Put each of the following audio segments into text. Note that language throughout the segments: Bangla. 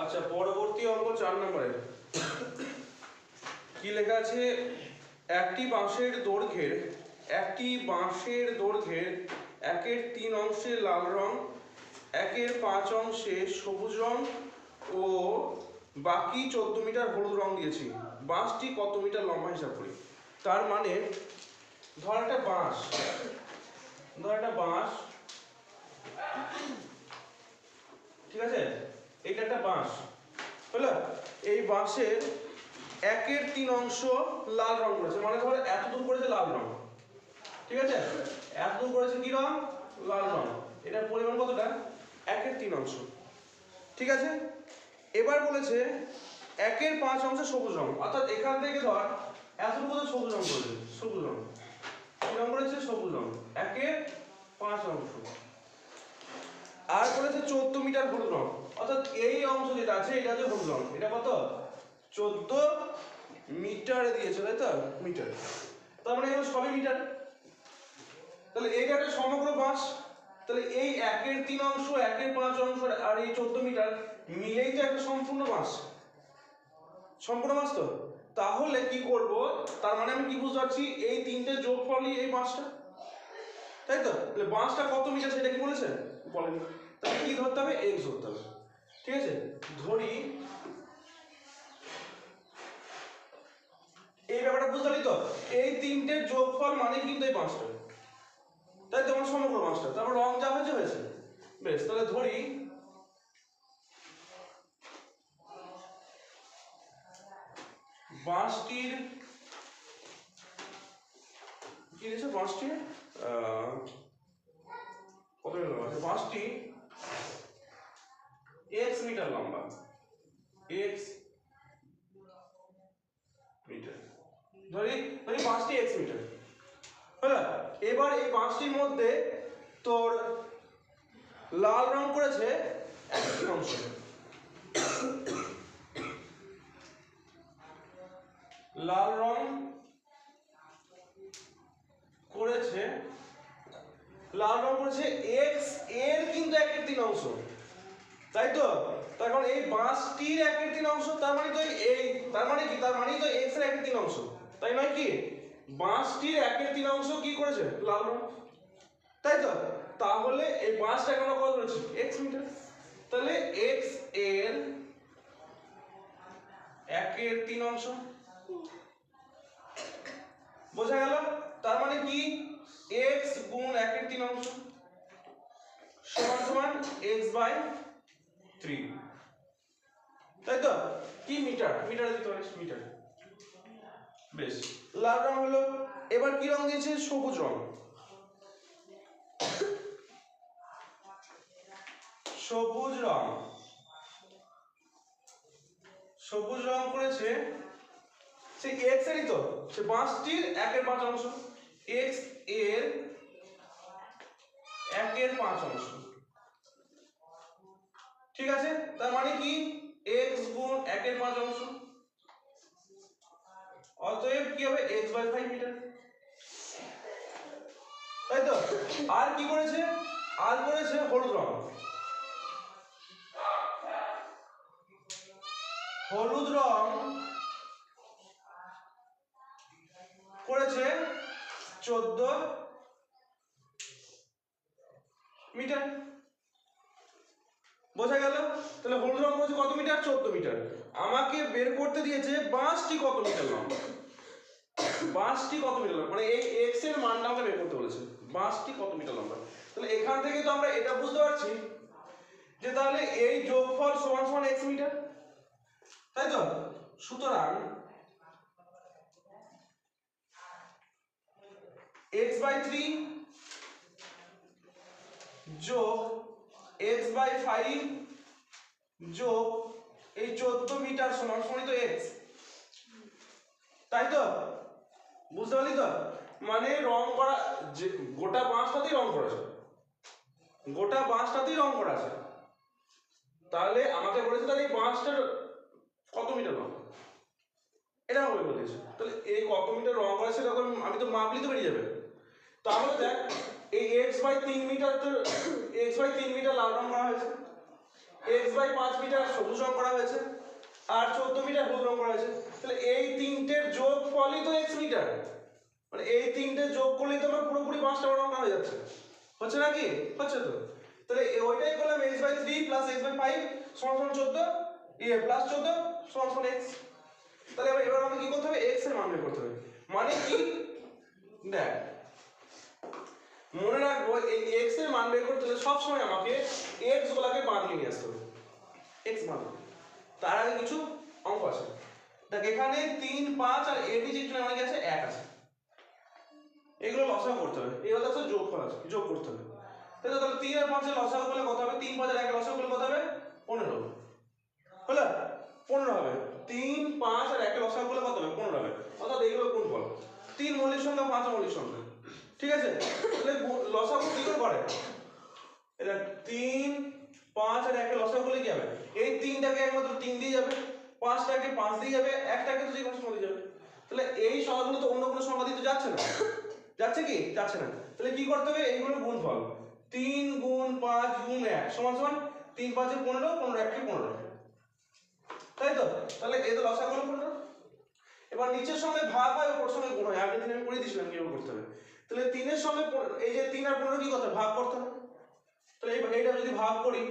আচ্ছা, পরবর্তী অঙ্ক 4 নম্বরের কি লেখা আছে? একটি বাঁশের দৈর্ঘ্যের 1/3 অংশে লাল রং, 1/5 অংশে সবুজ রং ও বাকি 14 মিটার হলুদ রং দিয়েছি। বাঁশটি কত মিটার লম্বা হিসাব করি। তার মানে ধর একটা বাঁশ, ঠিক আছে, এটা একটা বাঁশ হলো। এই বাঁশের 1/3 অংশ লাল রং করেছে, মানে ধর এতদূর করেছে লাল রং, ঠিক আছে, এতদূর করেছে কি রং? লাল রং। এটার পরিমাণ কতটা? 1/3 অংশ, ঠিক আছে। এবার বলেছে 1/5 অংশ সবুজ রং, অর্থাৎ এখান থেকে ধর এতদূর কত সবুজ রং করেছে, সবুজ রং কি রং করেছে? সবুজ রং, 1/5 অংশ। আর বলেছে 14 মিটার হলুদ রং, অর্থাৎ এই অংশ যেটা আছে এটা হচ্ছে হলুদ রং। এটা কত? 14 মিটারে দিয়েছে, তাই তো? মিটার, তার মানে এগুলো সবই মিটার। তাহলে এইটা একটা সমগ্র বাঁশ। তাহলে এই 1/3 অংশ, 1/5 অংশ আর এই 14 মিটার মিলেই তো একটা সম্পূর্ণ বাঁশ, সম্পূর্ণ বাঁশ। তো তাহলে কি করব? তার মানে আমি কি বুঝতে পারছি? এই তিনটে যোগফলই এই বাঁশটা, তাই তো? তাহলে বাঁশটা কত মিটার সেটা কি বলেছে? বলেনি। তাহলে কি ধরতে হবে? এক্স ধরতে হবে, ঠিক আছে। ধরি এই ব্যাপারটা বুঝতে পারলি তো? এই তিনটে যোগফল মানে কিন্তু এই বাঁশটা, তাই তোমার সমগ্র বাঁশটা। তারপর রং যা হয়েছে হয়েছে, বেশ। তাহলে ধরি বাঁশটির কি দিয়েছে? বাঁশটির কত মিটার লম্বা? বাঁশটি x মিটার লম্বা, x মিটার। ধরি বাঁশটি x মিটার, হলো। এবার এই বাঁশটির মধ্যে তোর লাল রং করেছে 1/3 অংশ, লাল রং করেছে x এর কিন্তু 1/3 অংশ, তাই তো? তখন এই বাঁশটির 1/3 অংশ, তার মানে তো এই, তার মানে কি? তার মানে তো x এর 1/3 অংশ, তাই নয় কি? বাঁশটির 1/3 অংশ কি করেছে? লাল রং, তাই তো? তাহলে এই বাঁশটা এখন কত করেছে? x metre. তাহলে x এর 1/3 অংশ, বোঝা গেল? তার মানে কি? x গুণ 1/3 অংশ সমান সমান x/3, তাই তো? কি মিটার? মিটারে দিতে পারিস, মিটার। বেশ, লাল রং হলো। এবার কি রং দিয়েছে? সবুজ রং। সবুজ রং, সবুজ রং করেছে সেই x এরই তো, সে বাঁশটির 1/5 অংশ, x এর 1/5 অংশ, ঠিক আছে। তার মানে কি? x গুণ 1/5 অংশ, অতএব কি হবে? x/5 মিটার, তাই তো? আর কি করেছে? আর করেছে হলুদ রং। হলুদ রং করেছে 14 মিটার, বোঝা গেল? তাহলে হলুদ রং করেছে কত মিটার? 14 মিটার। আমাকে বের করতে দিয়েছে বাঁশটি কত মিটার লম্বা, বাঁশটি কত মিটার লম্বা, মানে এই x এর মানটা আমাকে বের করতে বলেছে, বাঁশটি কত মিটার লম্বা। তাহলে এখান থেকে তো আমরা এটা বুঝতে পারছি যে তাহলে এই যোগফল সমান সমান x মিটার, তাই তো? সুতরাং x/3 যোগ x/5 যোগ এই 14 মিটার সমান সমান তো x, তাই তো? বুঝতে পারলি তো? মানে রং করা যে গোটা বাঁশটাতেই রং করা আছে, গোটা বাঁশটাতেই রং করা আছে। তাহলে আমাকে বলেছে তাহলে এই বাঁশটার কত মিটার লম্বা, এটা আমাকে বলেছে। তাহলে এই কত মিটার রং করা সেটা আমি তো মাপলি তো বেরিয়ে যাবে। তাহলে দেখ এই x/3 মিটার, তো x/3 মিটার লাল রং করা হয়েছে, x বাই 5 মিটার সবুজ রং করা হয়েছে আর 14 মিটার হলুদ রং করা হয়েছে, তাহলে এই তিনটের যোগফলই তো x মিটার, মানে এই তিনটে যোগ করলেই তো আমার পুরোপুরি 5টা রং হয়ে যাচ্ছে, হচ্ছে নাকি? হচ্ছে তো। তাহলে ওইটাই করলাম x by 3 plus x by 5 সমান 14 প্লাস 14 সমান x। তাহলে এবার আমাকে কি করতে হবে? x এর মান বের করতে হবে। মানে কি দেখ, মনে রাখবো এই x এর মান বের করতে হলে সব সময় আমাকে x গুলোকে বাদ দিয়ে নিয়ে আসতে হবে, x মান। তার আগে কিছু অঙ্ক আছে, দেখ এখানে 3 5 আর এডি যেখানে আমাকে আছে 1 আছে, এগুলো লসাগু করতে হবে, এগুলো আছে যোগফল আছে, যোগ করতে হবে। তাহলে 3 আর 5 এর লসাগু করলে কত হবে? 3 5 আর 1 এর লসাগু করলে কত হবে? 15 হলো 15 হবে। 3 5 আর 1 এর লসাগু করলে কত হবে? 15 হবে। অর্থাৎ এইগুলো গুণফল। 3 মৌলিক সংখ্যা 5 মৌলিক সংখ্যা, ঠিক আছে? তাহলে লসাগু কি করে? এটা 3 5 আর 1 এর লসাগু করলে কি হবে? এই 3টাকে একমাত্র 3 দিয়ে যাবে, 5টাকে 5 দিয়ে যাবে, 1টাকে তো যে কোনো সংখ্যা দিয়ে যাবে। তাহলে এই সংখ্যাগুলো তো অন্য কোনো সংখ্যা দিতে যাচ্ছে না, যাচ্ছে কি? যাচ্ছে না। তাহলে কি করতে হবে? এইগুলো গুণফল 3 গুণ 5 গুণ 1 সমান সমান 3 5 এ 15 15 1 এ 15, তাই তো? তাহলে এই তো লসাগু হলো 15। এবার নিচের সঙ্গে ভাগ হয় উপর সঙ্গে গুণ হয়, আগের দিন আমি করে দিয়েছিলাম কিভাবে করতে হবে। তাহলে 3 এর সঙ্গে এই যে 3 আর 15 কি করতে হবে? ভাগ করতে হবে। তাহলে এইটা যদি ভাগ করি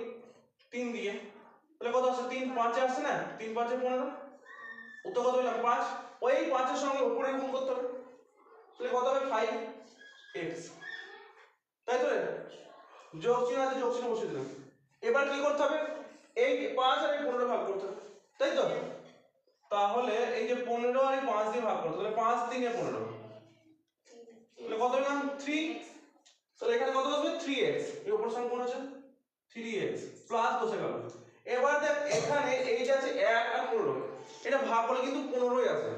3 দিয়ে, তাহলে কত আসছে? 3 5 এ আসছে না, 3 5 এ 15, উত্তর কত পেলাম? 5। ওই 5 এর সঙ্গে উপরে গুণ করতে হবে, তাহলে কত হবে? 5x, তাই তো? যোগ চিহ্ন আছে, যোগ চিহ্ন বসিয়ে দিলাম। এবার কি করতে হবে? এই 5 আর এই 15 ভাগ করতে হবে, তাই তো? তাহলে এই যে 15 আর এই 5 দিয়ে ভাগ করতে, তাহলে 5 3 এ 15, তাহলে কত পেলাম? 3। তাহলে এখানে কত বসবে? 3x, এই উপর সঙ্গে কোন আছে? 3x প্লাস বসে গেল। এবার দেখ এখানে এই যে আছে 1 আর 15, এটা ভাগ করলে কিন্তু 15ই আসবে,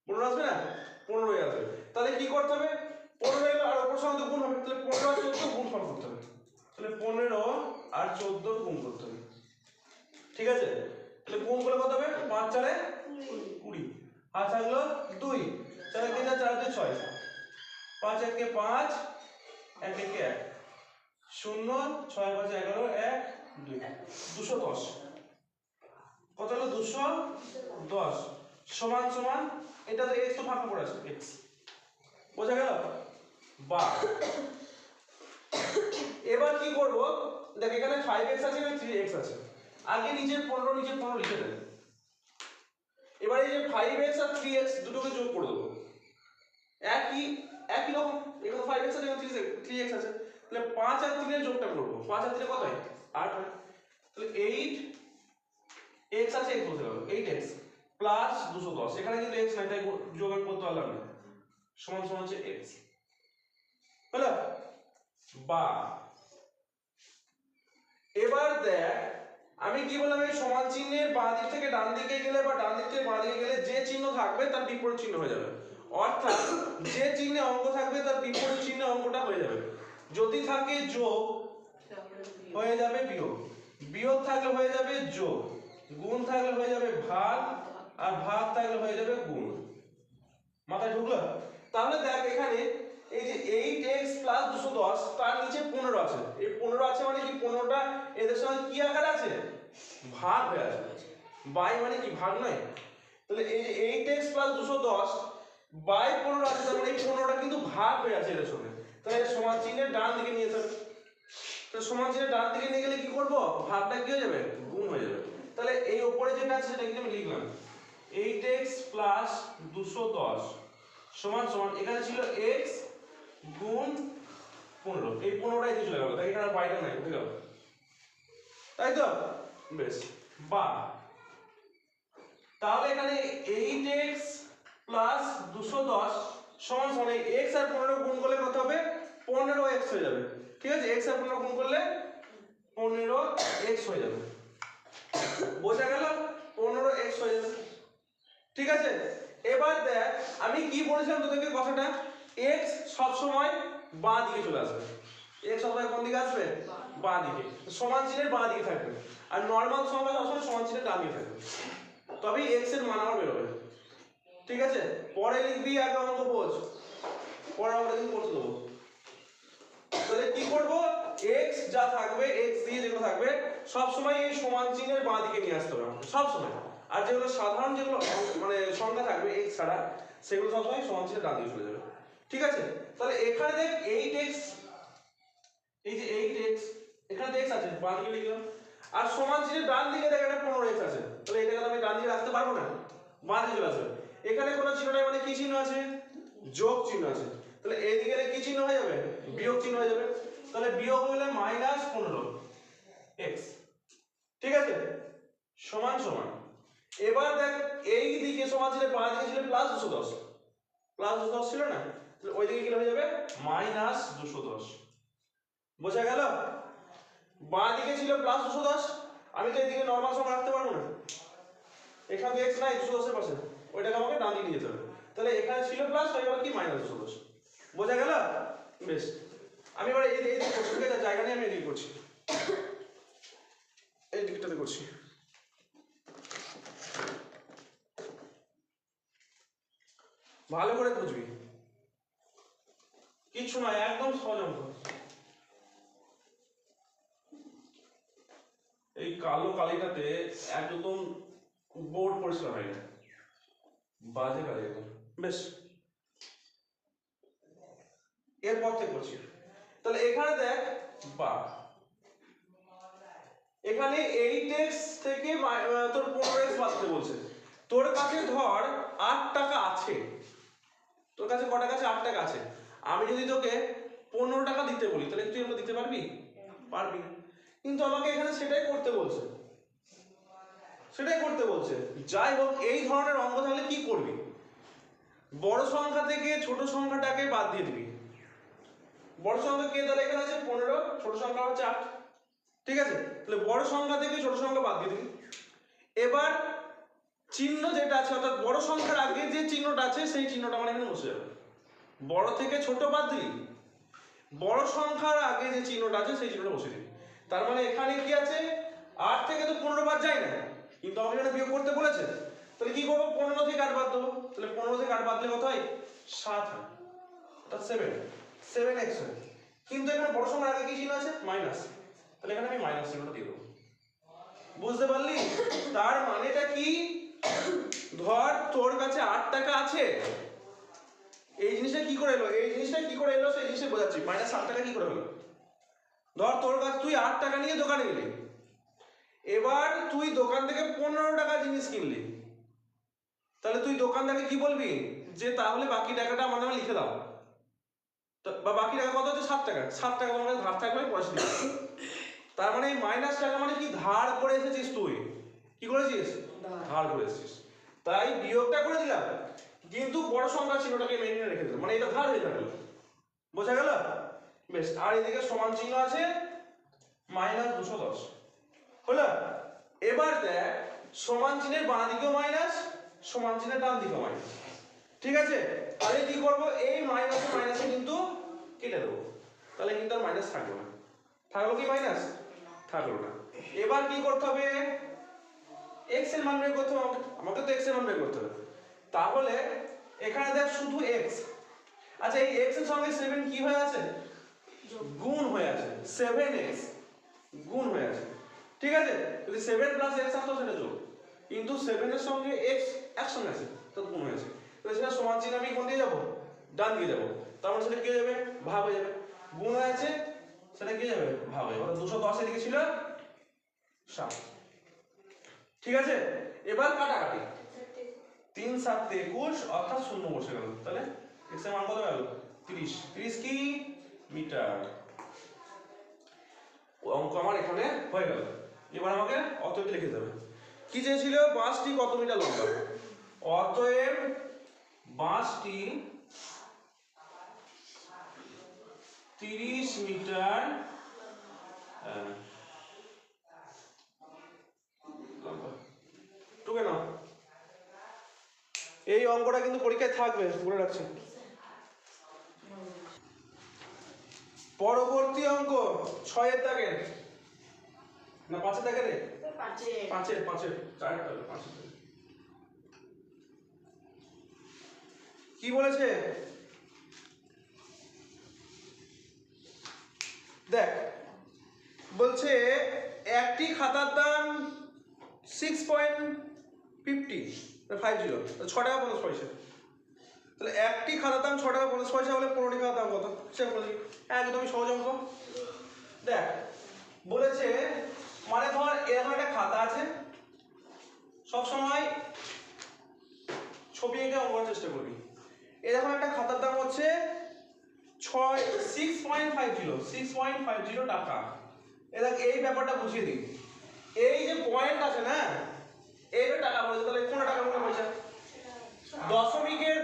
15 আসবে না? 15ই আসবে। তাহলে কি করতে হবে? 15 এলো আর উপর সঙ্গে গুণ হবে, তাহলে 15 আর 14 গুণফল করতে হবে। তাহলে 15 আর 14 গুণ করতে হবে, ঠিক আছে? তাহলে গুণ করলে কত হবে? 5 4 এ 20, আর থাকলো 2, 4 কে 4 2 6, 5 1 কে 5 1 1 কে 1, 0 6 5 11 1 2, 210। কত হলো? 210 সমান সমান, এটা তো x তো ভাগ করে আছে, x বোঝা গেল? বা এবার কি করব? দেখ এখানে 5x আছে, এখানে 3x আছে, আগে নিচে 15 লিখে দেন। এবার এই যে 5x আর 3x দুটোকে যোগ করে দেবো, একই রকম। এখানে 5x আছে, এখানে 3x আছে, তাহলে 5 আর 3 এর যোগটা করব। 5 আর 3 কত হয়? 8 হয়। তাহলে 8x আছে, x বসে গেল, 8x প্লাস 210, এখানে কিন্তু x নাই তাই যোগ আমি করতে পারলাম না, সমান সমান হচ্ছে x, হলো? বা এবার দেখ আমি কি বললাম? এই সমান চিহ্নের বাঁ দিক থেকে ডান দিকে গেলে বা ডান দিক থেকে বাঁ দিকে গেলে যে চিহ্ন থাকবে তার বিপরীত চিহ্ন হয়ে যাবে, অর্থাৎ যে চিহ্নে অঙ্ক থাকবে তার বিপরীত চিহ্নে অঙ্কটা হয়ে যাবে। যদি থাকে যোগ হয়ে যাবে বিয়োগ, বিয়োগ থাকলে হয়ে যাবে যোগ, গুণ থাকলে হয়ে যাবে ভাগ, আর ভাগ থাকলে হয়ে যাবে গুণ। মাথায় ঢুকলো? তাহলে দেখ এখানে এই যে 8x প্লাস 210, তার নিচে 15 আছে, এই 15 আছে মানে কি? 15টা এদের সঙ্গে কি আকার আছে? ভাগ হয়ে আছে। বাই মানে কি? ভাগ নয়? তাহলে এই যে 8x প্লাস 210 বাই 15 আছে, তার মানে এই 15টা কিন্তু ভাগ হয়ে আছে এদের সঙ্গে, তাহলে সমান চিহ্নের ডান দিকে নিয়ে যেতে হবে। তাহলে সমান চিহ্নের ডান দিকে নিয়ে গেলে কি করব? ভাগটা কি হয়ে যাবে? গুণ হয়ে যাবে। তাহলে এই উপরে যেটা আছে সেটা কিন্তু আমি লিখলাম 8x প্লাস 210 সমান সমান, এখানে ছিল x গুণ 15, এই 15টাই দিয়ে চলে গেল, তাই এখানে বাইরে নাই, বুঝে গেল? তাই তো? বেশ। বা তাহলে এখানে 8x প্লাস 210 সমান সমান এই x আর 15 গুণ করলে কত হবে? 15x হয়ে যাবে, ঠিক আছে? x আর 15 গুণ করলে 15x হয়ে যাবে, বোঝা গেল? 15x হয়ে যাবে, ঠিক আছে? এবার দেখ আমি কি বলেছিলাম তোদেরকে কথাটা, x সব সময় বাঁ দিকে চলে আসবে, x সব সময় কোন দিকে আসবে? বাঁ দিকে, সমান চিহ্নের বাঁ দিকে থাকবে, আর নরমাল সংখ্যা সবসময় সমান চিহ্নের ডান দিকে থাকবে, তবেই x এর মান আমার বেরোবে, ঠিক আছে? পরে লিখবি, আগে অঙ্ক বোঝ, পরে আমরা কিন্তু করতে দেবো। তাহলে কি করব? x যা থাকবে x দিয়ে যেগুলো থাকবে সব সময় এই সমান চিহ্নের বাঁ দিকে নিয়ে আসতে হবে আমাকে সব সময়। আর যেগুলো সাধারণ যেগুলো মানে সংখ্যা থাকবে x ছাড়া সেগুলো সব সময় সমান চিহ্নের ডান দিকে চলে যাবে। ঠিক আছে, তাহলে এখানে দেখ 8x, এই যে 8x এখানে তো x আছে বাঁ দিকে লিখলাম, আর সমান চিহ্নের ডান দিকে দেখ একটা 15x আছে, তাহলে এটাকে আমি ডান দিকে রাখতে পারবো না, বাঁ দিকে চলে আসবে। এখানে কোনো চিহ্ন নাই মানে কি চিহ্ন আছে? যোগ চিহ্ন আছে, তাহলে এইদিকে কি চিহ্ন হয়ে যাবে? বিয়োগ চিহ্ন হয়ে যাবে, তাহলে বিয়োগ হলে -15x। ঠিক আছে, সমান সমান। এবার দেখ এই দিকে সমান ছিল বাঁ দিকে ছিল +210, +210 ছিল না, তাহলে ওই দিকে কি হয়ে যাবে? -210। বোঝা গেল? বাঁ দিকে ছিল +210, আমি তো এইদিকে নরমাল সংখ্যা রাখতে পারবো না, এখানে x নাই 210 এর পাশে, ওইটাকে আমাকে ডান দিকে নিয়ে যেতে হবে, তাহলে এখানে ছিল প্লাস হয়ে গেল কি -210। বোঝা গেল? বেশ, আমি এবার এই দিকে করছি, ঠিক আছে, জায়গা নিয়ে আমি এদিকে করছি, এই দিকটাতে করছি। ভালো করে বুঝবি, কিছু নয়, একদম সহজ অঙ্ক। এই কালো কালিটাতে একদম বোর্ড পরিষ্কার হয় না, বাজে কালি একদম। বেশ, এরপর থেকে করছি, তাহলে এখানে দেখ বা এখানে 8x থেকে তোর 15x বাঁচতে বলছে, তোর কাছে ধর 8 টাকা আছে, তোর কাছে কত টাকা আছে? 8 টাকা আছে। আমি যদি তোকে 15 টাকা দিতে বলি তাহলে তুই আমাকে দিতে পারবি? পারবি, কিন্তু আমাকে এখানে সেটাই করতে বলছে, সেটাই করতে বলছে। যাই হোক, এই ধরনের অঙ্ক তাহলে কি করবি? বড় সংখ্যা থেকে ছোট সংখ্যাটাকে বাদ দিয়ে দিবি। বড় সংখ্যা কে? তাহলে এখানে আছে 15, ছোট সংখ্যা হচ্ছে 8। ঠিক আছে, তাহলে বড় সংখ্যা থেকে ছোট সংখ্যা বাদ দিয়ে দিবি। এবার চিহ্ন যেটা আছে অর্থাৎ বড় সংখ্যার আগে যে চিহ্নটা আছে সেই চিহ্নটা মানে এখানে বসে যাবে। বড় থেকে ছোট বাদ দিলি, বড় সংখ্যার আগে যে চিহ্নটা আছে সেই চিহ্নটা বসে দিবি। তার মানে এখানে কি আছে? 8 থেকে তো 15 বাদ যায় না, কিন্তু আমাকে এখানে বিয়োগ করতে বলেছে, তাহলে কি করবো? 15 থেকে 8 বাদ দেবো, তাহলে 15 থেকে 8 বাদ দিলে কত হয়? 7 হয়, অর্থাৎ 7x হয়। কিন্তু এখানে বড় সংখ্যার আগে কি চিহ্ন আছে? মাইনাস, তাহলে এখানে আমি মাইনাস চিহ্নটা দিয়ে দেবো। বুঝতে পারলি? তার মানেটা কি? ধর তোর কাছে 8 টাকা আছে, এই জিনিসটা কি করে এলো? এই জিনিসটা কি করে এলো সেই জিনিসটা বোঝাচ্ছি। -8 টাকা কি করে হলো? ধর তোর কাছে তুই 8 টাকা নিয়ে দোকানে গেলি, এবার তুই দোকান থেকে 15 টাকা জিনিস কিনলি, তাহলে তুই দোকানদারকে কি বলবি? যে তাহলে বাকি টাকাটা আমার নামে লিখে দাও, বা বাকি টাকা কত হচ্ছে? 7 টাকা। 7 টাকা তোমার কাছে ধার থাকবে, পয়সা দিবি। তার মানে এই মাইনাস টাকা মানে কি? ধার করে এসেছিস তুই। কি করেছিস? ধার করে এসেছিস, তাই বিয়োগটা করে দিলাম, কিন্তু বড় সংখ্যা চিহ্নটাকে মেনে রেখে দিলাম, মানে এটা ধার হয়ে গেল। বোঝা গেল? বেশ, আর এদিকে সমান চিহ্ন আছে -210 হলো। এবার দেখ সমান চিহ্নের বাঁ দিকেও মাইনাস, সমান চিহ্নের ডান দিকেও মাইনাস। ঠিক আছে, তাহলে কি করব? এই মাইনাসে মাইনাসে কিন্তু কেটে দেবো, তাহলে কিন্তু আর মাইনাস থাকলো না। থাকলো কি মাইনাস? থাকলো না। এবার কি করতে হবে? x এর মান বের করতে হবে, আমাকে তো x এর মান বের করতে হবে। তাহলে এখানে দেখ শুধু x, আচ্ছা এই x এর সঙ্গে 7 কি হয়ে আছে? গুণ হয়ে আছে, 7x গুণ হয়ে আছে। ঠিক আছে, যদি 7 + x আসতো সেটা যোগ, কিন্তু 7 এর সঙ্গে x একসঙ্গে আছে, তো গুণ হয়ে আছে, তাহলে সেটা সমান চিহ্ন আমি কোন দিয়ে যাব? ডান দিয়ে যাব, তার মানে সেটা কি হয়ে যাবে? ভাগ হয়ে যাবে। গুণ হয়ে আছে, সেটা কি যাবে? ভাগ হয়ে যাবে, অর্থাৎ 210 এদিকে ছিল 7। ঠিক আছে, এবার কাটাকাটি, 3 7 21 অর্থাৎ 0 বসে গেল, তাহলে x এর মান কত গেল? 30। 30 কি মিটার। অঙ্ক আমার এখানে হয়ে গেল। এবার আমাকে অতএব লিখে দেবে কি চেয়েছিল? বাঁশটি কত মিটার লম্বা? অতএব বাঁশটি 30 মিটার লম্বা। টুকে নাও, এই অঙ্কটা কিন্তু পরীক্ষায় থাকবে, বলে রাখছি। পরবর্তী অঙ্ক 6 এর দাগের না 5 এর দাগের? 5 এর 4টা 5 এর। কি বলেছে দেখ, বলছে একটি খাতার দাম 6.50 6 টাকা 50 পয়সা। তাহলে একটি খাতার দাম 6 টাকা 50 পয়সা হলে 15টি খাতার দাম কত? হিসাব করে দেখি। একদমই সহজ অঙ্ক। দেখ বলেছে মানে ধর এরকম একটা খাতা আছে, সবসময় ছবি এঁকে অঙ্ক করার চেষ্টা করবি। এরকম একটা খাতার দাম হচ্ছে 6.50 টাকা। এই ব্যাপারটা বুঝিয়ে দিই। এই যে পয়েন্ট আছে না, এই টাকা বলেছে, তাহলে কোন টাকা কোন পয়সা? দশমিকের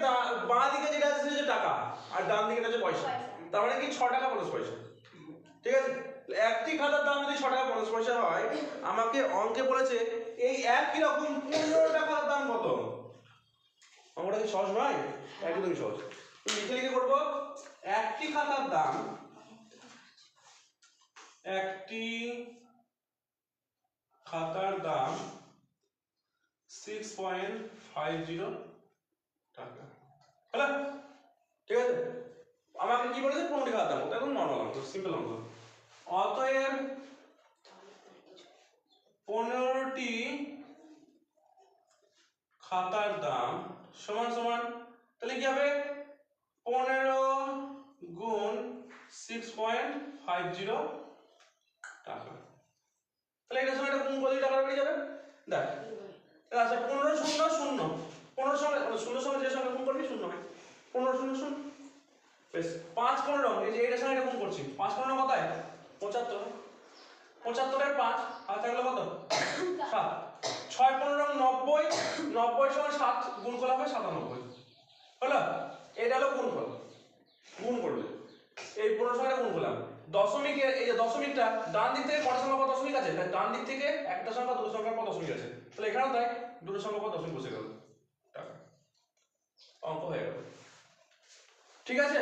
বাঁ দিকে যেটা আছে সেটা টাকা, আর ডান দিকে আছে পয়সা। তার মানে কি 6 টাকা 50 পয়সা। ঠিক আছে, একটি খাতার দাম যদি 6 টাকা 50 পয়সা হয়, আমাকে অঙ্কে বলেছে এই একই রকম 15 টাকার দাম কত? অঙ্কটা কি সহজ নয়? একদমই সহজ। লিখে লিখে করবো। একটি খাতার দাম, একটি খাতার দাম 6.50 টাকা। হলো? ঠিক আছে, আমাকে কি বলেছে 15টি খাতার দাম, একদম নরমাল অঙ্ক, সিম্পল অঙ্ক। অতএব 15টি খাতার দাম সমান সমান, তাহলে কি হবে 15 গুণ 6.50 টাকা। তাহলে এটার সঙ্গে এটা গুণ করলে টাকা বেরিয়ে যাবে। দেখ আচ্ছা 15 শূন্য শূন্য, 15 সঙ্গে শূন্য সঙ্গে যে সঙ্গে গুণ করবি শূন্য হয়, 15 শূন্য শূন্য। বেশ 5 15, এই যে এটার সঙ্গে এটা গুণ করছি, 5 15 কত হয়? 75। 75 এর 5 আর থাকলো কত? 7। 6 15 90, 90 সমান 7 গুণ করলে হবে 97। হলো? এটা হলো গুণফল, গুণ করলে এই 15 সঙ্গে গুণ করলাম। দশমিকের এই যে দশমিকটা ডান দিক থেকে কত সংখ্যা পর দশমিক আছে? ডান দিক থেকে একটা সংখ্যা দুটো সংখ্যার পর দশমিক আছে, তাহলে এখানেও তাই দুটো সংখ্যার পর দশমিক বসে গেল, টাকা অঙ্ক হয়ে গেল। ঠিক আছে,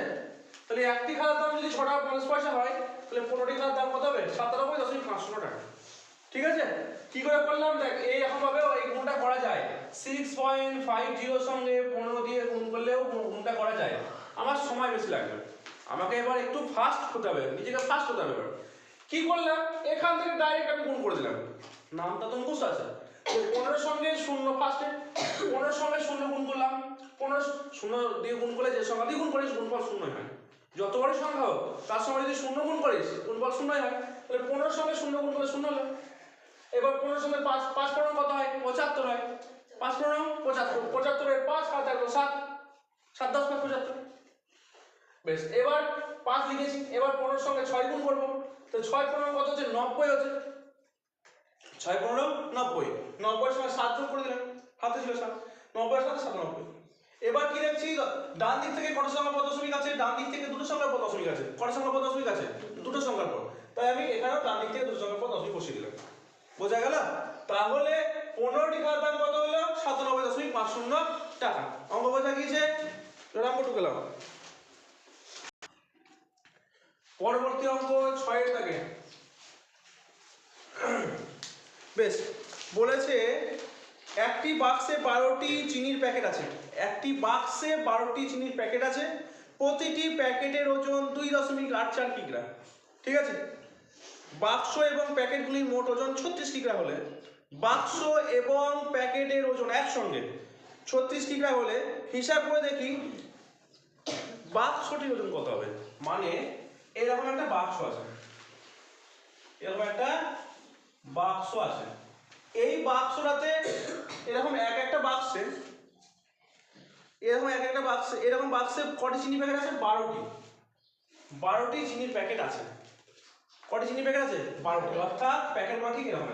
তাহলে একটি খাতার দাম যদি 6 টাকা 50 পয়সা হয়, তাহলে 15টি খাতার দাম কত হবে? 97.50 টাকা। ঠিক আছে, কি করে করলাম দেখ, এই রকম ভাবে এই গুণটা করা যায়। 6.50 সঙ্গে 15 দিয়ে গুণ করলেও গুণটা করা যায়। আমার সময় বেশি লাগবে, আমাকে এবার একটু ফাস্ট হতে হবে, নিজেকে ফাস্ট হতে হবে। এবার কি করলাম, এখান থেকে ডাইরেক্ট আমি গুণ করে দিলাম, নামটা তো মুখস্থ আছে। 15 সঙ্গে 0 ফার্স্টে, 15 সঙ্গে 0 গুণ করলাম, 15 0 দিয়ে গুণ করলে যে সংখ্যা দিয়ে গুণ করিস গুণফল 0 হয়। যত বড় সংখ্যা হোক তার সঙ্গে যদি 0 গুণ করিস গুণফল 0 হয়। তাহলে 15 সঙ্গে 0 গুণ করলে 0 হলো। এবার 15 সঙ্গে 5 5 15 কত হয়? 75 হয়। 5 15 75, 75 এর 5 আর থাকলো 7, 7 10 5 75। বেশ, এবার 5 লিখেছি, এবার 15 সঙ্গে 6 গুণ করব, তো 6 15 কত হচ্ছে? 90 হচ্ছে। 6 15 90, 90 এর সঙ্গে 7 যোগ করে দিলাম, হাতে ছিল 7, 90 এর সাথে 97। এবার কি দেখছি, ডান দিক থেকে কত সংখ্যা পর দশমিক আছে? ডান দিক থেকে দুটো সংখ্যার পর দশমিক আছে। কত সংখ্যা পর দশমিক আছে? দুটো সংখ্যার পর। তাই আমি এখানেও ডান দিক থেকে দুটো সংখ্যার পর দশমিক বসিয়ে দিলাম। বোঝা গেল? তাহলে 15টি খাতার দাম কত হলো? 97.50 টাকা। অঙ্ক বোঝা গিয়েছে? রামবো টুকেলাম। পরবর্তী অঙ্ক 6 এর দাগে। বেশ, বলেছে একটি বাক্সে 12টি চিনির প্যাকেট আছে। একটি বাক্সে 12টি চিনির প্যাকেট আছে, প্রতিটি প্যাকেটের ওজন 2.84 কিগ্রা। ঠিক আছে, বাক্স এবং প্যাকেটগুলির মোট ওজন 36 কিগ্রা হলে, বাক্স এবং প্যাকেটের ওজন একসঙ্গে 36 কিগ্রা হলে হিসাব করে দেখি বাক্সটির ওজন কত হবে। মানে এরকম একটা বাক্স আছে, এরকম একটা বাক্স আছে, এই বাক্সটাতে এরকম একটা বাক্সে এরকম বাক্সে কটি চিনি প্যাকেট আছে? 12টি। 12টি চিনির প্যাকেট আছে। কটি চিনি প্যাকেট আছে? 12টি। অর্থাৎ প্যাকেট মাটি এরকম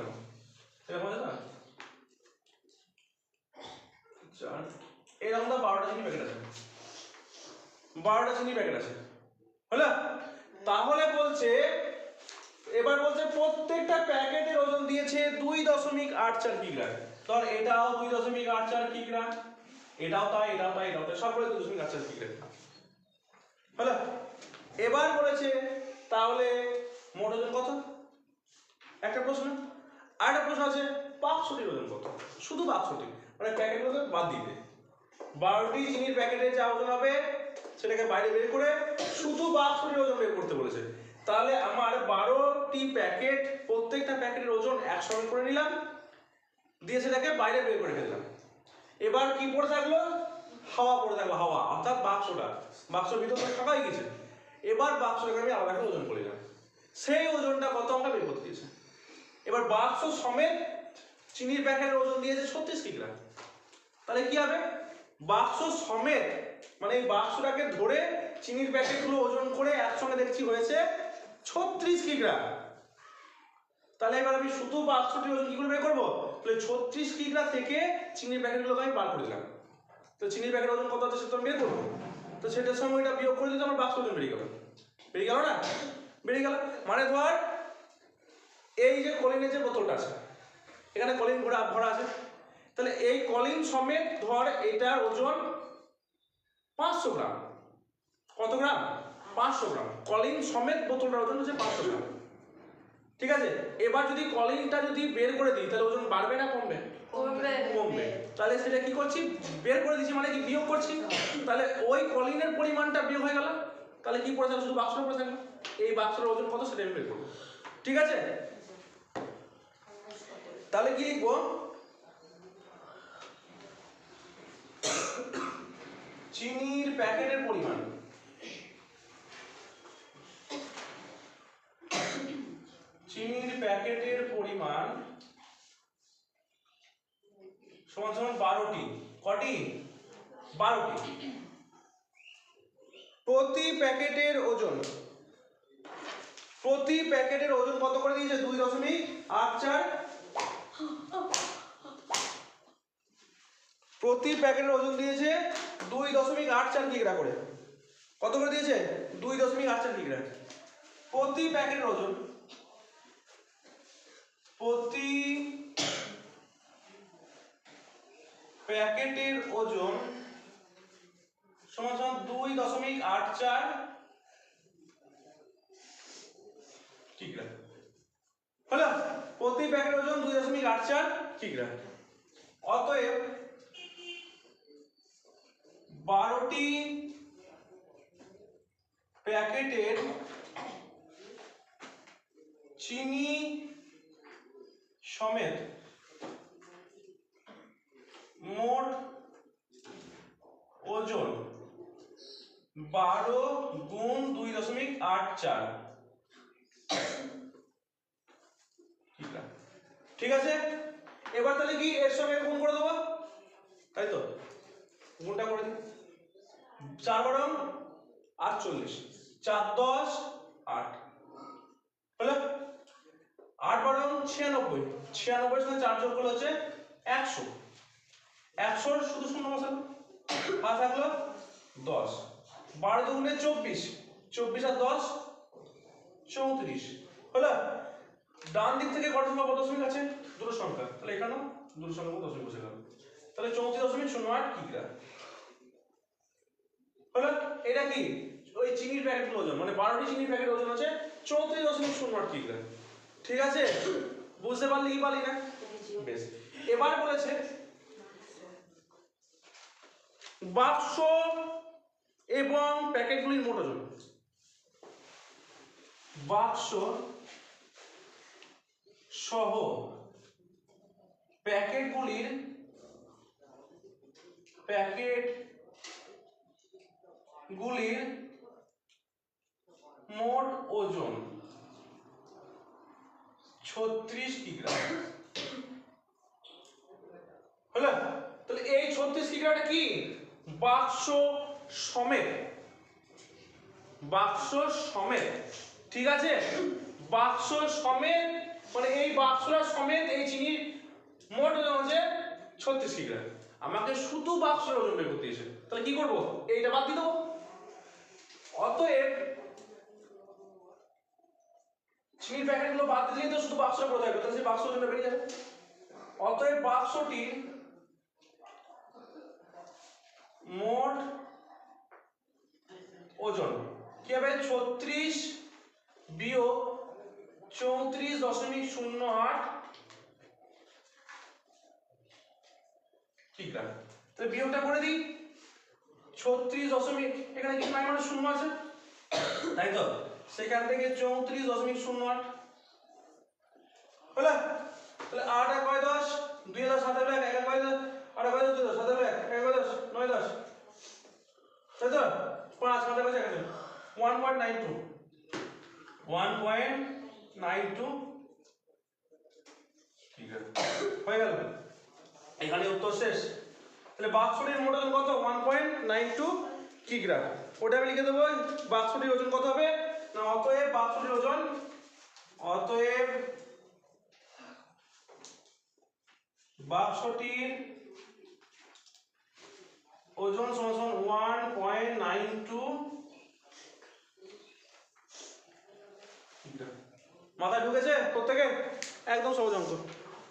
এরকম আছে না, এরকম তো 12টা চিনি প্যাকেট আছে, 12টা চিনি প্যাকেট আছে। হলো? তাহলে বলছে, এবার বলছে প্রত্যেকটা প্যাকেটের ওজন দিয়েছে 2.84 কিগ্রা। ধর এটাও 2.84 কিগ্রা, এটাও তাই, এটাও তাই, এটাও তাই, সবগুলো 2.84 কিগ্রা। হলো? এবার বলেছে তাহলে মোট ওজন কত? একটা প্রশ্ন। আরেকটা প্রশ্ন আছে, বাক্সটির ওজন কত? শুধু বাক্সটি, মানে প্যাকেটের ওজন বাদ দিবে। 12টি চিনির প্যাকেটের যা ওজন হবে সেটাকে বাইরে বের করে শুধু বাক্সটির ওজন বের করতে বলেছে। তাহলে আমার 12টি প্যাকেট, প্রত্যেকটা প্যাকেটের ওজন 100 করে নিলাম, দিয়ে সেটাকে বাইরে বের করে ফেললাম। এবার কি পড়ে থাকলো? হাওয়া পড়ে থাকলো, হাওয়া, অর্থাৎ বাক্সের ভিতর তো ফাঁকা হয়ে গেছে। এবার বাক্সটাকে আমি আলাদা করে ওজন করে নিলাম, সেই ওজনটা কত আমরা বের করতে দিয়েছে। এবার বাক্স সমেত চিনির প্যাকেটের ওজন দিয়েছে 36 কিগ্রা। তাহলে কি হবে? বাক্স সমেত মানে এই বাক্সটাকে ধরে চিনির প্যাকেটগুলো ওজন করে একসঙ্গে দেখছি হয়েছে 36 কিগ্রা। তাহলে এবার আমি শুধু বাক্সটির ওজন কি করে বের করবো? তাহলে 36 কিগ্রা থেকে চিনির প্যাকেটগুলোকে আমি বার করে দিলাম। তো চিনির প্যাকেটের ওজন কত আছে সেটা আমি বের করবো। তো সেটার সময় এটা বিয়োগ করে দিলে আমার বাক্স ওজন বেরিয়ে গেল। বেরিয়ে গেল না? বেরিয়ে গেল। মানে ধর এই যে কলিনের যে বোতলটা আছে, এখানে কলিন ভরা আছে, তাহলে এই কলিন সমেত ধর এটার ওজন 500 গ্রাম। কত গ্রাম? 500 গ্রাম। কলিন সমেত বোতলটার ওজন হচ্ছে 500 গ্রাম। ঠিক আছে, এবার যদি কলিনটা যদি বের করে দিই তাহলে ওজন বাড়বে না কমবে? কমবে। তাহলে সেটা কি করছি? বের করে দিচ্ছি মানে কি বিয়োগ করছি। তাহলে ওই কলিনের পরিমাণটা বিয়োগ হয়ে গেল। তাহলে কি পড়ে থাকলো? শুধু বাক্সটা পড়ে থাকলো। এই বাক্সের ওজন কত সেটা আমি বের করবো। ঠিক আছে, তাহলে কি লিখবো? চিনির প্যাকেটের পরিমাণ সমান সমান 12টি। কটি? 12টি। প্রতি প্যাকেটের ওজন কত করে দিয়েছে? 2.84। প্রতি প্যাকেটের ওজন দিয়েছে 2.84 কিগ্রা করে। কত করে দিয়েছে? 2.84 কিগ্রা। প্রতি প্যাকেটের ওজন সমান সমান 2.84 কিগ্রা। হলো? প্রতি প্যাকেটের ওজন 2.84 কিগ্রা। অতএব 12টি প্যাকেটের চিনি সমেত মোট ওজন 12 গুণ 2.84 ঠিক আছে। এবার তাহলে কি এর সঙ্গে গুণ করে দেবো, তাই তো? গুণটা করে দিই। 4 বারং 48, 4 10 8 হলো। 8 বারং 96, 96 সঙ্গে 4 যোগ করলে হচ্ছে 100। 100 শুধু শূন্য বসাবো, 5 থাকলো 10। 12 দুগুণে 24, 24 আর 10 34 হলো। ডান দিক থেকে কত সংখ্যা কত দশমিক আছে? দুটো সংখ্যা, তাহলে এখানেও দুটো সংখ্যা দশমিক বসে গেল। তাহলে 34.08 কিগ্রা হলো। এটা কি? ওই চিনির প্যাকেটের ওজন, মানে 12টি চিনির প্যাকেটের ওজন হচ্ছে 34.08 কিগ্রা। ঠিক আছে, বুঝতে পারলি কি পারলি না? বেশ। এবার বলেছে বাক্স এবং প্যাকেটগুলির মোট ওজন। বাক্স সহ প্যাকেটগুলির মোট ওজন 36 কিগ্রা হলো। তাহলে এই 36 কিগ্রাটা কি? বাক্স সমেত। ঠিক আছে, বাক্স সমেত মানে এই বাক্সটা সমেত এই চিনির মোট ওজন হচ্ছে 36 কিগ্রা। আমাকে শুধু বাক্সের ওজন বের করতে দিয়েছে, তাহলে কি করব? এইটা বাদ দিয়ে দেবো। অতএব চিনির প্যাকেটগুলো বাদ দিলে তো শুধু বাক্সটা পড়ে থাকবে, তাহলে সেই বাক্স ওজনটা বেরিয়ে যাবে। অতএব বাক্সটির মোট ওজন কি হবে? 36 বিয়োগ 34.08 কিগ্রা। তাহলে বিয়োগটা করে দিই। 36 দশমিক, এখানে কি মানে শূন্য আছে, তাই তো? সেখান থেকে 34.08 হলো। তাহলে 8 আর 9 10, 2 10 7 1 1 9 10, 8 9 10 2 10 7 1 1 9 10 9 10, তাই তো 5 মাঝে মাঝে গেছে 1.92 1.92 ঠিক আছে হয়ে গেল। এখানে উত্তর শেষ। তাহলে বাক্সটির মোট ওজন কত 1.92 কিগ্রা। ওটা আমি লিখে দেবো। বাক্সটির ওজন কত হবে না অতএব বাক্সটির ওজন অতএব বাক্সটির ওজন সমান 1.92 মাথায় ঢুকেছে প্রত্যেকে? একদম সহজ অঙ্ক,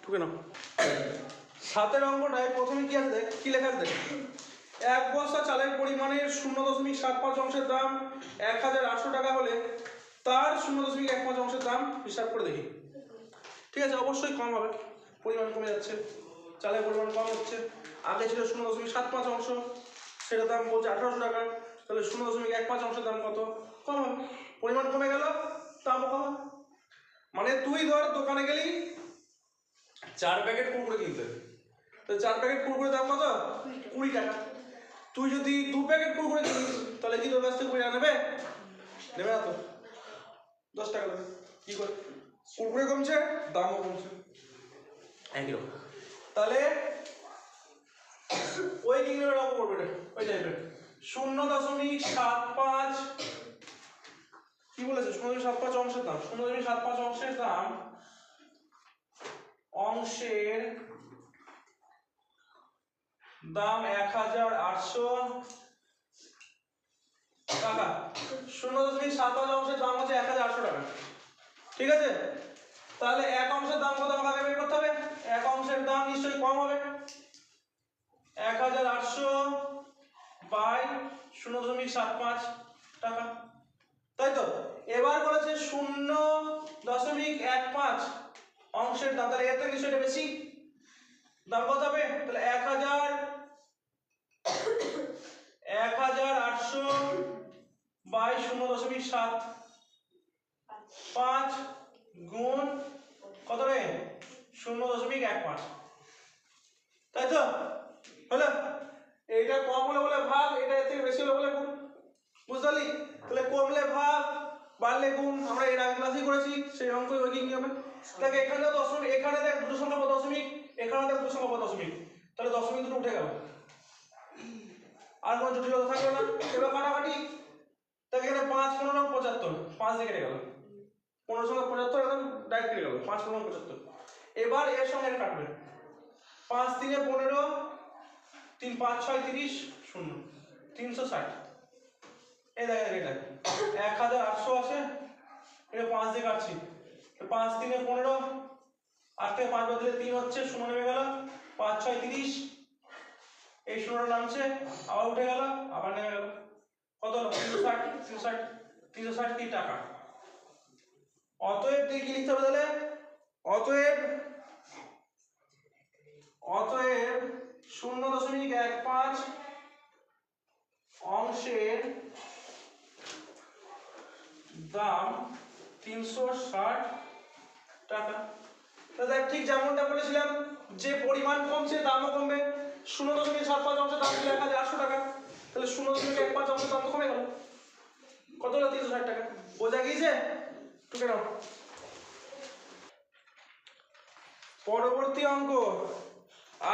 ঢুকে নাও। 7 অঙ্কটায় প্রথমে কি আছে দেখ, কি লেখা আছে দেখ। এক বস্তা চালের পরিমাণের 0.75 অংশের দাম 1800 টাকা হলে তার 0.15 অংশের দাম হিসাব করে দেখি। ঠিক আছে, অবশ্যই কম হবে, পরিমাণ কমে যাচ্ছে, চালের পরিমাণ কম হচ্ছে। আগে ছিল 0.75 অংশ, সেটার দাম বলছে 1800 টাকা, তাহলে 0.15 অংশের দাম কত? কম হবে, পরিমাণ কমে গেল, দামও কম হবে। মানে তুই ধর দোকানে গেলি 4 প্যাকেট কুরকুরে কিনতে, তো 4 প্যাকেট কুরকুরের দাম কত? 20 টাকা। তুই যদি 2 প্যাকেট কুরকুরে কিনিস তাহলে কি তোর কাছ থেকে 20 টাকা নেবে? নেবে না তো, 10 টাকা দেবে। কি করে? কুরকুরে কমছে, দামও কমছে, একই রকম। তাহলে ওই কিংয়ের রকম করবে এটা, ওই টাইপের 0.75 কি বলেছে 0.75 অংশের দাম, 0.75 অংশের দাম অংশের দাম 1800 টাকা। 0.75 অংশের দাম হচ্ছে 1800 টাকা। ঠিক আছে, তাহলে এক অংশের দাম কত আমাকে বের করতে হবে? এক অংশের দাম নিশ্চয়ই কম হবে, 1800 বাই 0.75 টাকা, তাই তো? এবার বলেছে 0.15 অংশের দাম, তাহলে এর থেকে নিশ্চয়ই এটা বেশি। দাম কত হবে? তাহলে 1800 বাই 0.75 গুণ কত রে? 0.15, তাই তো? হলো। এইটা কম হলে বলে ভাগ, এটা এর থেকে বেশি হলে বলে গুণ, বুঝতে পারলি? তাহলে কমলে ভাগ, বাড়লে গুণ, আমরা এর আগে ক্লাসেই করেছি, সেই অঙ্কই ওই নিয়মে। দেখ এখানে দশমিক, এখানে দেখ দুটো সংখ্যা পদ দশমিক, এখানে দেখ দুটো সংখ্যা পদ দশমিক, তাহলে দশমিক দুটো উঠে গেল, আর কোনো জটিলতা থাকলো না। এবার কাটাকাটি, দেখ এখানে 5 15 75, 5 দিয়ে কেটে গেল, 15 সঙ্গে 75 একদম ডাইরেক্ট কেটে গেল, 5 15 75। এবার এর সঙ্গে এর কাটবে, 5 3 15, 3 5 6 30, 0 360। এই দেখ এটা 1800 আছে, এটা 5 দিয়ে কাটছি, 5 3 15, 8 থেকে 5 বাদ দিলে 3 হচ্ছে, 0 নেমে গেল, 5 6 30, এই 0টা নামছে, আবার উঠে গেল, আবার নেমে গেল, কত হলো? 360 টাকা। অতএব কি লিখতে হবে তাহলে? অতএব 0.15 অংশের দাম 360 টাকা। তাহলে ঠিক যেমনটা বলেছিলাম, যে পরিমাণ কমছে দামও কমবে। 0.75 অংশের দাম ছিল 1800 টাকা, তাহলে 0.15 অংশের দাম তো কমে গেল, কত হলো? 360 টাকা। বোঝা গিয়েছে? টুকে নাও। পরবর্তী অঙ্ক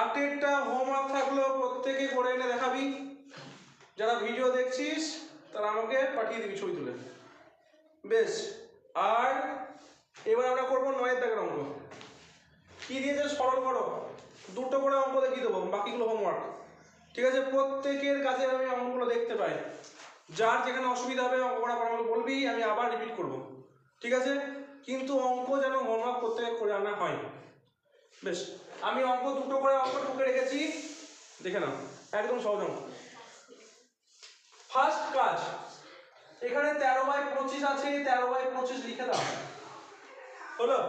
8এরটা হোমওয়ার্ক থাকলো, প্রত্যেকে করে এনে দেখাবি। যারা ভিডিও দেখছিস তারা আমাকে পাঠিয়ে দিবি ছবি তুলে, বেশ। আর এবার আমরা করবো 9 দাগের অঙ্ক। কি দিয়েছে সরল করো, দুটো করে অঙ্ক দেখিয়ে দেবো, বাকিগুলো হোমওয়ার্ক। ঠিক আছে, প্রত্যেকের কাছে আমি অঙ্কগুলো দেখতে পাই, যার যেখানে অসুবিধা হবে অঙ্ক করার পর আমাকে বলবি, আমি আবার রিপিট করব। ঠিক আছে, কিন্তু অঙ্ক যেন হোমওয়ার্ক প্রত্যেকে করে আনা হয়, বেশ। আমি অঙ্ক দুটো করে অঙ্ক টুকে রেখেছি, দেখে নাও, একদম সহজ অঙ্ক। ফার্স্ট কাজ, এখানে 13/25 আছে, 13/25 লিখে দাও। হলো,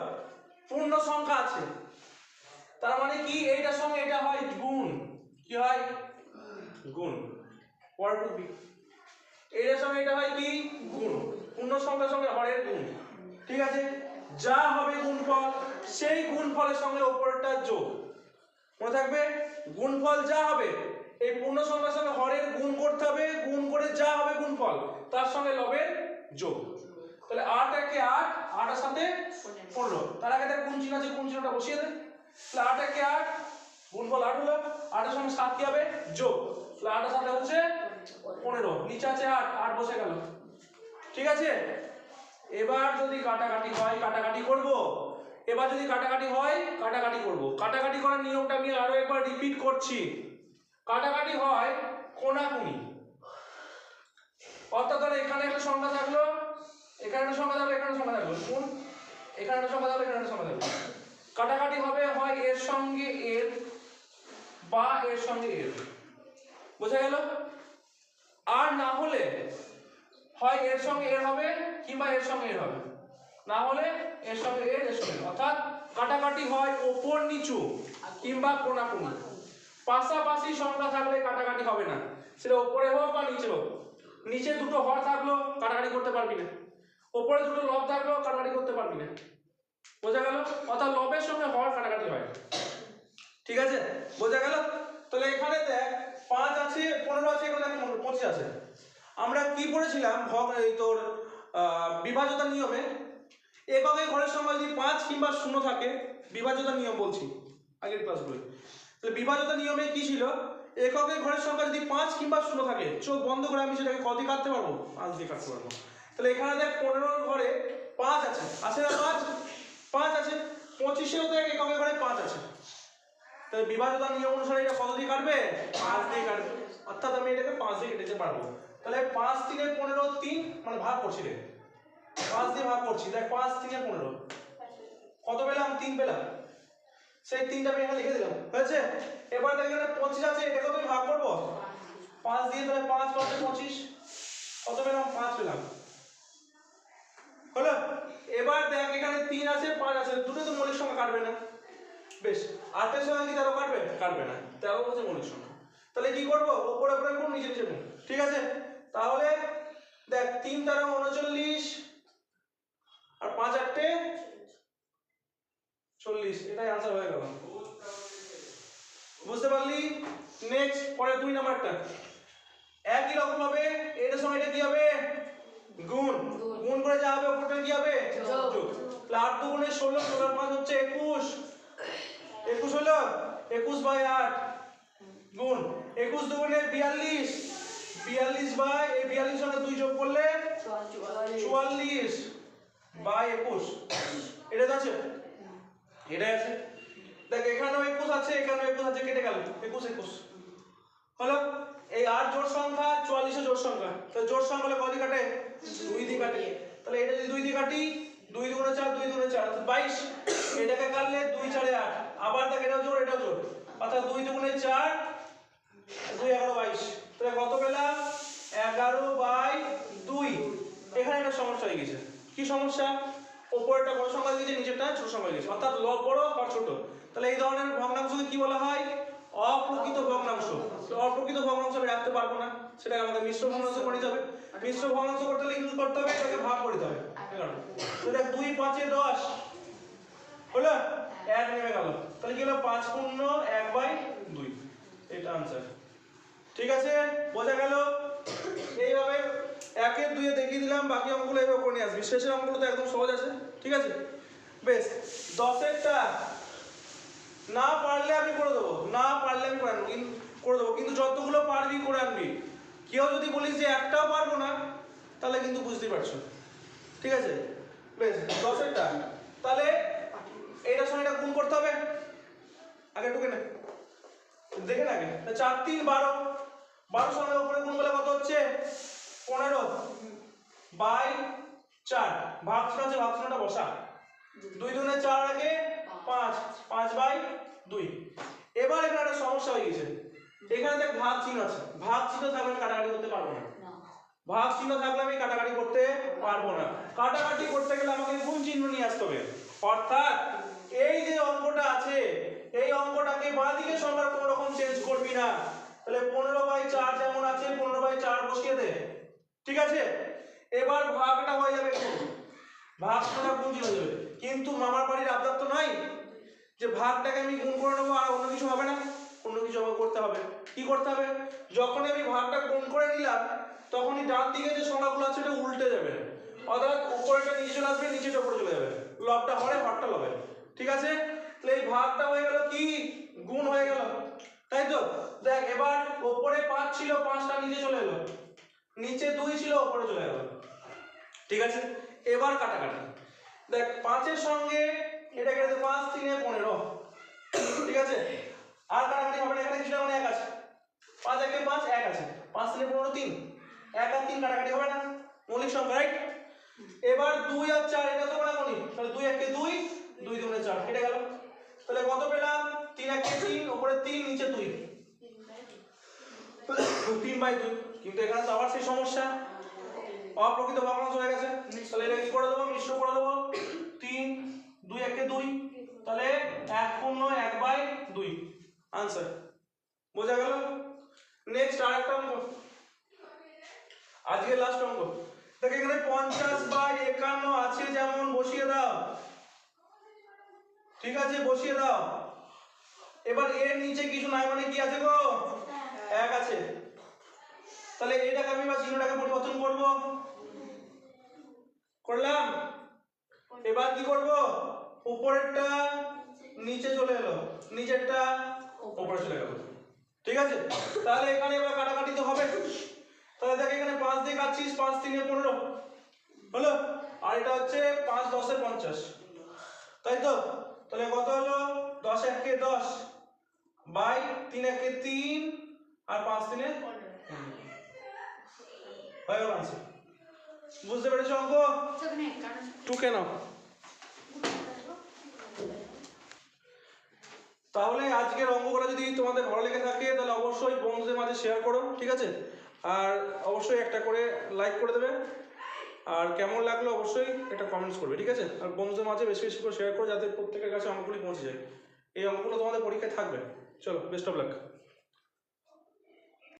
পূর্ণ সংখ্যা আছে, তার মানে কি এইটার সঙ্গে এটা হয় গুণ, কি হয়? গুণ। পরের টু বি, এইটার সঙ্গে এটা হয় কি? গুণ। পূর্ণ সংখ্যার সঙ্গে হরের গুণ, ঠিক আছে? যা হবে গুণফল সেই গুণফলের সঙ্গে উপরেরটা যোগ, মনে থাকবে? গুণফল যা হবে এই পূর্ণ সংখ্যার সঙ্গে হরের গুণ করতে হবে, গুণ করে যা হবে গুণফল তার সঙ্গে লবের যোগ। তাহলে 8 একে 8, 8 এর সাথে 15, তার আগে দেখ গুণ চিহ্ন আছে, গুণ চিহ্নটা বসিয়ে দে। তাহলে 8 একে 8, গুণফল 8 হলো, 8 এর সঙ্গে 7 কি হবে? যোগ। তাহলে 8 এর সাথে হচ্ছে 15, নিচে আছে 8, 8 বসে গেল, ঠিক আছে? এবার যদি কাটাকাটি হয় কাটাকাটি করব, এবার যদি কাটাকাটি হয় কাটাকাটি করব। কাটাকাটি করার নিয়মটা আমি আরো একবার রিপিট করছি। কাটাকাটি হয় কোনাকুনি, অর্থাৎ ধরো এখানে একটা সংখ্যা থাকলো, এখানে একটা সংখ্যা থাকলো, এখানে সংখ্যা থাকলো, কোন এখানে একটা সংখ্যা থাকলো, এখানে একটা সংখ্যা থাকলো। কাটাকাটি হবে হয় এর সঙ্গে এর বা এর সঙ্গে এর, বোঝা গেল? আর না হলে হয় এর সঙ্গে এর হবে কিংবা এর সঙ্গে এর হবে, না হলে এর সঙ্গে এর, এর সঙ্গে। অর্থাৎ কাটাকাটি হয় ওপর নিচু কিংবা কোনাকুনি। পাশাপাশি সংখ্যা থাকলে কাটাকাটি হবে না, সেটা ওপরে হোক বা নিচে হোক। নিচে দুটো হর থাকলো কাটাকাটি করতে পারবি না, ওপরে দুটো লব থাকলো কাটাকাটি করতে পারবি না, বোঝা গেল? অর্থাৎ লবের সঙ্গে হর কাটাকাটি হয়, ঠিক আছে? বোঝা গেল? তাহলে এখানে দেখ 5 আছে, 15 আছে, এখানে 25 আছে। আমরা কি পড়েছিলাম এই তোর বিভাজ্যতার নিয়মে? এককের ঘরের সংখ্যা যদি 5 কিংবা 0 থাকে, বিভাজ্যতার নিয়ম বলছি আগের ক্লাসগুলো। তাহলে বিভাজ্যতার নিয়মে কি ছিল? এককের ঘরের সংখ্যা যদি 5 কিংবা 0 থাকে, চোখ বন্ধ করে আমি সেটাকে কত দিয়ে কাটতে পারবো? 5 দিয়ে কাটতে পারবো। তাহলে এখানে দেখ 15 এর ঘরে 5 আছে, আছে না? 5 আছে। 25 এও দেখ এককের ঘরে 5 আছে। তাহলে বিভাজ্যতার নিয়ম অনুসারে এটা কত দিয়ে কাটবে? 5 দিয়ে কাটবে। অর্থাৎ আমি এটাকে 5 দিয়ে কেটে দিতে পারবো। তাহলে 5 3 15, 3 মানে ভাগ করছি রে, 5 দিয়ে ভাগ করছি। দেখ 5 3 15, কত পেলাম? 3 পেলাম। সেই 3টা আমি এখানে লিখে দিলাম, হয়েছে? এবার দেখ এখানে 25 আছে, এটাকে তো আমি ভাগ করব 5 দিয়ে। তাহলে 5 5 25, কত পেলাম? 5 পেলাম, হলো? এবার দেখ এখানে 3 আছে 5 আছে, দুটো তো মৌলিক সংখ্যা কাটবে না। বেশ, 8 এর সঙ্গে কি 13 কাটবে? কাটবে না, 13 হচ্ছে মৌলিক সংখ্যা। তাহলে কি করব? উপরে উপরে গুণ, নিচে নিচে গুণ, ঠিক আছে? তাহলে দেখ 3 13 39 আর 5 8 40, এটাই आंसर হয়ে গেল। বুঝতে পারলি? নেক্সট, পরে 2 নাম্বারটা একই রকম ভাবে এর সঙ্গে এটা কি হবে? গুণ। গুণ করে যা হবে উপরটা কি হবে? যোগ। তাহলে 8 2 গুণে 16, 16 5 হচ্ছে 21, 21 হলো 21/8 গুণ 21 2 গুণে 42, 42 এই 42 সঙ্গে 2 যোগ করলে 44/21, এটা তো আছে, এটাই আছে। দেখ এখানেও 21 আছে, এখানেও 21 আছে, কেটে গেল 21 21 হলো। এই 8 জোড় সংখ্যা, 44 এর জোড় সংখ্যা, তাহলে জোড় সংখ্যা হলে কত দিয়ে কাটে? 2 দিয়ে কাটে। তাহলে এটা যদি 2 দিয়ে কাটি, 2 দুগুণে 4, 2 দুগুণে 4 অর্থাৎ 22, এটাকে কাটলে 2 4 8, আবার দেখ এটাও জোড় এটাও জোড়, অর্থাৎ 2 দুগুণে 4, 2 11 22। তাহলে কত পেলাম? 11/2। এখানে একটা সমস্যা হয়ে গেছে। কি সমস্যা? উপরেরটা বড় সংখ্যা দিয়েছে, নিচেরটা ছোট সংখ্যা দিয়েছে, অর্থাৎ লব বড় হর ছোট। তাহলে এই ধরনের ভগ্নাংশকে কি বলা হয়? অপ্রকৃত ভগ্নাংশ। তো অপ্রকৃত ভগ্নাংশ আমি রাখতে পারবো না, সেটাকে আমাদের মিশ্র ভগ্নাংশ করে নিতে হবে। মিশ্র ভগ্নাংশ করতে হলে কি করতে হবে? এটাকে ভাগ করে দিতে হবে। তো দেখ 2 5 এ 10 হলো, 1 নেমে গেল, তাহলে কি হলো? 5 পূর্ণ 1/2, এটা आंसर। ঠিক আছে, বোঝা গেল? এইভাবে 1 এর 2 এ দেখিয়ে দিলাম, বাকি অঙ্কগুলো এইভাবে করে নিয়ে আসবি। শেষের অঙ্কগুলো তো একদম সহজ আছে, ঠিক আছে? বেশ, 10 এরটা না পারলে আমি করে দেবো, না পারলে আমি করে দেবো, কিন্তু যতগুলো পারবি করে আনবি। কেউ যদি বলিস যে একটাও পারবো না, তাহলে কিন্তু বুঝতেই পারছো, ঠিক আছে? বেশ, 10 এরটা তাহলে এইটার সঙ্গে এটা গুণ করতে হবে। আগে টুকে নে, দেখে না আগে। 4 3 12, 12 সঙ্গে উপরে গুণ করলে কত হচ্ছে? 15/4। ভাগ চিহ্ন আছে, ভাগ চিহ্নটা বসা। 2 দুগুণে 4 আগে 5, 5/2। এবার এখানে একটা সমস্যা হয়ে গেছে, এখানে দেখ ভাগ চিহ্ন আছে, ভাগ চিহ্ন থাকলে আমি কাটাকাটি করতে পারবো না। ভাগ চিহ্ন থাকলে আমি কাটাকাটি করতে পারবো না। কাটাকাটি করতে গেলে আমাকে গুণ চিহ্ন নিয়ে আসতে হবে। অর্থাৎ এই যে অঙ্কটা আছে, এই অঙ্কটাকে বাঁ দিকে সংখ্যার কোনো রকম চেঞ্জ করবি না। তাহলে 15/4 যেমন আছে 15/4 বসিয়ে দে, ঠিক আছে? এবার ভাগটা হয়ে যাবে গুণ, ভাগটা গুণ চলে যাবে। কিন্তু মামার বাড়ির আবদার তো নাই যে ভাগটাকে আমি গুণ করে নেবো আর অন্য কিছু হবে না, অন্য কিছু আমাকে করতে হবে। কি করতে হবে? যখনই আমি ভাগটা গুণ করে নিলাম তখনই ডান দিকে যে সংখ্যাগুলো আছে এটা উল্টে যাবে, অর্থাৎ উপরেটা নিচে চলে আসবে, নিচেটা উপরে চলে যাবে, লবটা হরে হরটা লবে। ঠিক আছে? তাহলে এই ভাগটা হয়ে গেল কি গুণ হয়ে গেল, তাই তো? দেখ এবার উপরে 5 ছিল, 5টা নিচে চলে এলো, নিচে 2 ছিল, উপরে চলে গেল। ঠিক আছে? এবার কাটাকাটি। দেখ 5 এর সঙ্গে এটা কেটে 5 3 এ 15। ঠিক আছে? আর কাটাকাটি হবে না, এখানে কিছু না, মানে 1 আছে। 5 1 এ 5 1 আছে, 5 3 এ 15 3, 1 আর 3 কাটাকাটি হবে না, মৌলিক সংখ্যা, রাইট? এবার 2 আর 4 এটা তো বড় মৌলিক, তাহলে 2 1 এ 2, 2 2 এ 4 কেটে গেল। তাহলে কত পেলাম? 3 1 এ 3, উপরে 3 নিচে 2, 3/2। কিন্তু এখানে তো আবার সেই সমস্যা, অপ্রকৃত ভগ্নাংশ হয়ে গেছে। তাহলে এটা কি করে দেবো? মিশ্র করে দেবো। 3 2 1 এ 2, তাহলে 1 0 1/2 आंसर। বোঝা গেল? নেক্সট আরেকটা অঙ্ক, আজকে লাস্ট অঙ্ক। দেখো এখানে 50/51 আছে, যেমন বসিয়ে দাও। ঠিক আছে, বসিয়ে দাও। এবার এর নিচে কিছু নাই, মানে কি আছে গো? 1 আছে। তাহলে এটাকে আমি বা চিহ্নটাকে পরিবর্তন করব, করলাম। এবার কি করব? উপরেরটা নিচে চলে এলো, নিচেরটা উপরে চলে গেল। ঠিক আছে? তাহলে এখানে এবার কাটাকাটি তো হবে। তাহলে দেখ এখানে 5 দিয়ে কাটছিস, 5 3 এ 15 হলো, আর এটা হচ্ছে 5 10 এ 50, তাই তো? তাহলে কত হলো? 10 1 এ 10 বাই 3 1 এ 3 আর 5 3 এ 15 হয়ে গেল आंसर। বুঝতে পেরেছো অঙ্ক? টুকে নাও। তাহলে আজকের অঙ্কগুলো যদি তোমাদের ভালো লেগে থাকে তাহলে অবশ্যই বন্ধুদের মাঝে শেয়ার করো। ঠিক আছে? আর অবশ্যই একটা করে লাইক করে দেবে, আর কেমন লাগলো অবশ্যই একটা কমেন্টস করবে। ঠিক আছে? আর বন্ধুদের মাঝে বেশি বেশি করে শেয়ার করো, যাতে প্রত্যেকের কাছে অঙ্কগুলি পৌঁছে যায়। এই অঙ্কগুলো তোমাদের পরীক্ষায় থাকবে। চলো, বেস্ট অফ লাক।